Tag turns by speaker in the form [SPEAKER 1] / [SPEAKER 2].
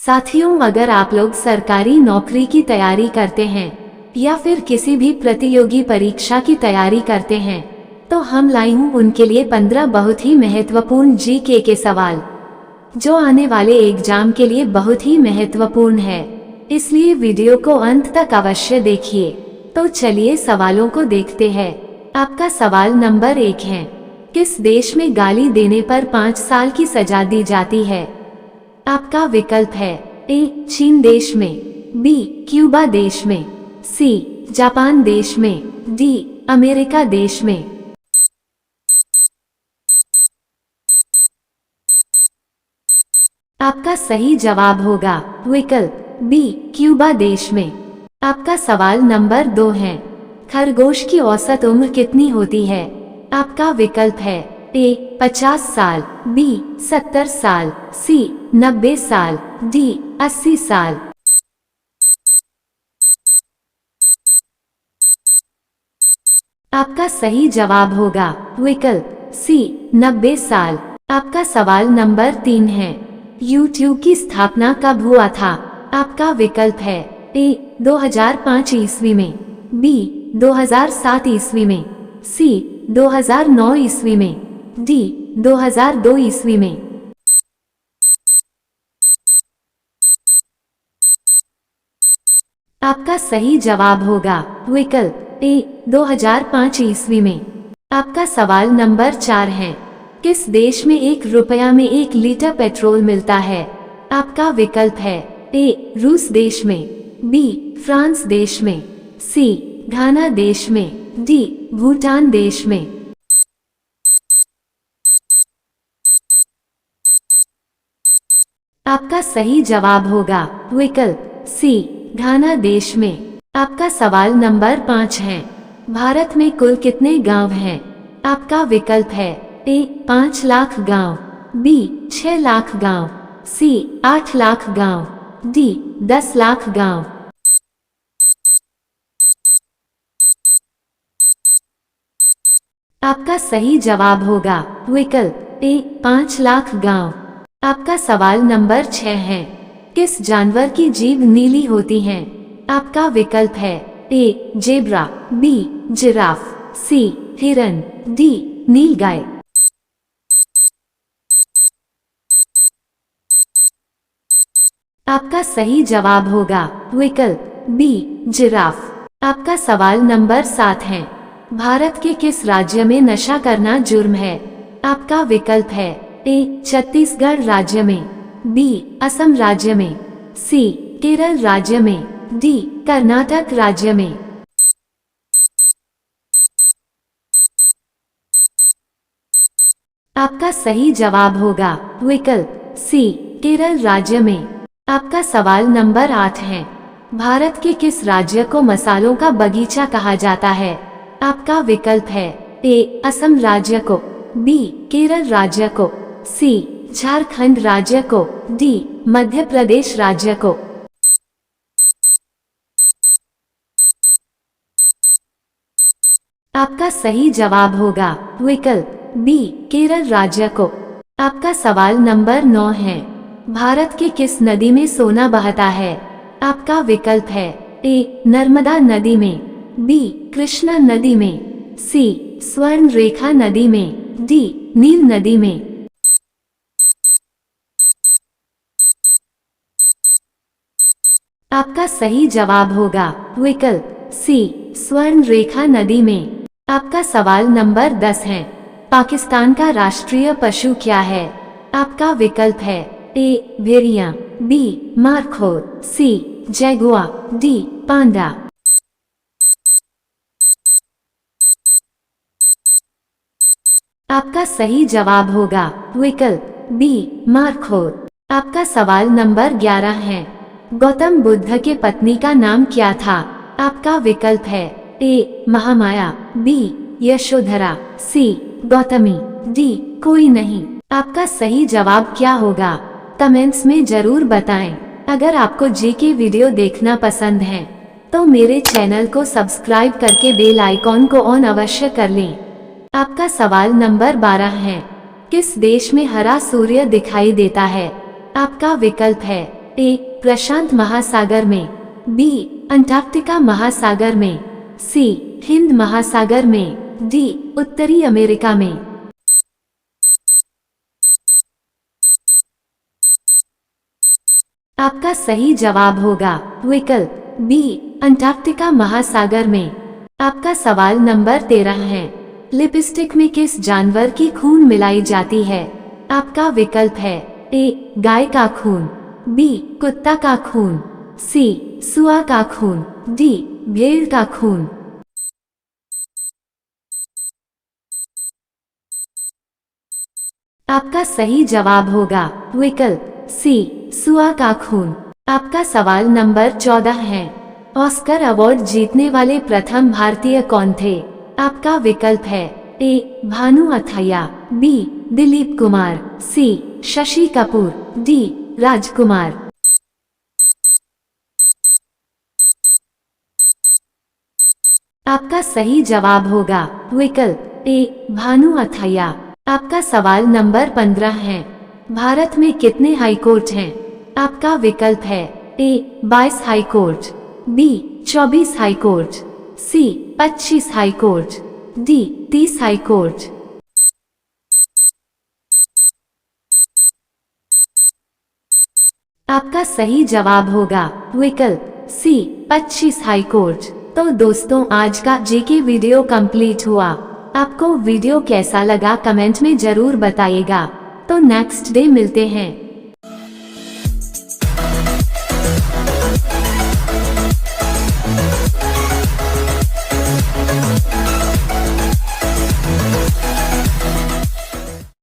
[SPEAKER 1] साथियों, अगर आप लोग सरकारी नौकरी की तैयारी करते हैं या फिर किसी भी प्रतियोगी परीक्षा की तैयारी करते हैं तो हम लाई हूँ उनके लिए 15 बहुत ही महत्वपूर्ण जीके के सवाल जो आने वाले एग्जाम के लिए बहुत ही महत्वपूर्ण है। इसलिए वीडियो को अंत तक अवश्य देखिए। तो चलिए सवालों को देखते हैं। आपका सवाल नंबर 1 है, किस देश में गाली देने पर 5 साल की सजा दी जाती है? आपका विकल्प है ए चीन देश में, बी क्यूबा देश में, सी जापान देश में, डी अमेरिका देश में। आपका सही जवाब होगा विकल्प बी क्यूबा देश में। आपका सवाल नंबर 2 है, खरगोश की औसत उम्र कितनी होती है? आपका विकल्प है ए 50 साल, बी 70 साल, सी 90 साल, डी 80 साल। आपका सही जवाब होगा विकल्प सी 90 साल। आपका सवाल नंबर 3 है, यूट्यूब की स्थापना कब हुआ था? आपका विकल्प है ए 2005 ईस्वी में, बी 2007 ईस्वी में, सी 2009 ईस्वी में, डी 2002 ईस्वी में। आपका सही जवाब होगा विकल्प ए 2005 ईस्वी में। आपका सवाल नंबर 4 है, किस देश में 1 रुपया में 1 लीटर पेट्रोल मिलता है? आपका विकल्प है ए रूस देश में, बी फ्रांस देश में, सी घाना देश में, डी भूटान देश में। आपका सही जवाब होगा विकल्प सी घाना देश में। आपका सवाल नंबर 5 है, भारत में कुल कितने गांव हैं? आपका विकल्प है ए 5 लाख गांव, बी 6 लाख गांव, सी 8 लाख गांव, डी 10 लाख गांव। आपका सही जवाब होगा विकल्प ए 5 लाख गांव। आपका सवाल नंबर 6 है, किस जानवर की जीभ नीली होती है? आपका विकल्प है ए जेब्रा, बी जिराफ, सी हिरन, डी नीलगाय। आपका सही जवाब होगा विकल्प बी जिराफ। आपका सवाल नंबर 7 है, भारत के किस राज्य में नशा करना जुर्म है? आपका विकल्प है ए छत्तीसगढ़ राज्य में, बी असम राज्य में, सी केरल राज्य में, डी कर्नाटक राज्य में। आपका सही जवाब होगा विकल्प सी केरल राज्य में। आपका सवाल नंबर 8 है, भारत के किस राज्य को मसालों का बगीचा कहा जाता है? आपका विकल्प है ए असम राज्य को, बी केरल राज्य को, सी झारखंड राज्य को, डी मध्य प्रदेश राज्य को। आपका सही जवाब होगा विकल्प बी केरल राज्य को। आपका सवाल नंबर 9 है, भारत के किस नदी में सोना बहता है? आपका विकल्प है ए नर्मदा नदी में, बी कृष्णा नदी में, सी स्वर्ण रेखा नदी में, डी नील नदी में। आपका सही जवाब होगा विकल्प सी स्वर्ण रेखा नदी में। आपका सवाल नंबर 10 है, पाकिस्तान का राष्ट्रीय पशु क्या है? आपका विकल्प है ए भेड़िया, बी मारखोर, सी जैगुआ, डी पांडा। आपका सही जवाब होगा विकल्प बी मारखोर। आपका सवाल नंबर 11 है, गौतम बुद्ध के पत्नी का नाम क्या था? आपका विकल्प है ए महामाया, बी यशोधरा, सी गौतमी, डी कोई नहीं। आपका सही जवाब क्या होगा कमेंट्स में जरूर बताएं। अगर आपको जीके वीडियो देखना पसंद है तो मेरे चैनल को सब्सक्राइब करके बेल आइकॉन को ऑन अवश्य कर लें। आपका सवाल नंबर 12 है, किस देश में हरा सूर्य दिखाई देता है? आपका विकल्प है ए प्रशांत महासागर में, बी अंटार्कटिका महासागर में, सी हिंद महासागर में, डी उत्तरी अमेरिका में। आपका सही जवाब होगा विकल्प बी अंटार्कटिका महासागर में। आपका सवाल नंबर 13 है, लिपस्टिक में किस जानवर की खून मिलाई जाती है? आपका विकल्प है ए गाय का खून, बी कुत्ता का खून, सी सुआ का खून, डी भेड़ का खून। आपका सही जवाब होगा विकल्प सी सुआ का खून। आपका सवाल नंबर 14 है, ऑस्कर अवार्ड जीतने वाले प्रथम भारतीय कौन थे? आपका विकल्प है ए भानु अथैया, बी दिलीप कुमार, सी शशि कपूर, डी राजकुमार। आपका सही जवाब होगा विकल्प ए भानु अथैया। आपका सवाल नंबर 15 है, भारत में कितने हाईकोर्ट हैं? आपका विकल्प है ए 22 हाईकोर्ट, बी 24 हाईकोर्ट, सी 25 हाईकोर्ट, डी 30 हाईकोर्ट। आपका सही जवाब होगा विकल्प सी 25 हाईकोर्ट। तो दोस्तों आज का जीके वीडियो कंप्लीट हुआ। आपको वीडियो कैसा लगा कमेंट में जरूर बताइएगा। तो नेक्स्ट डे मिलते हैं।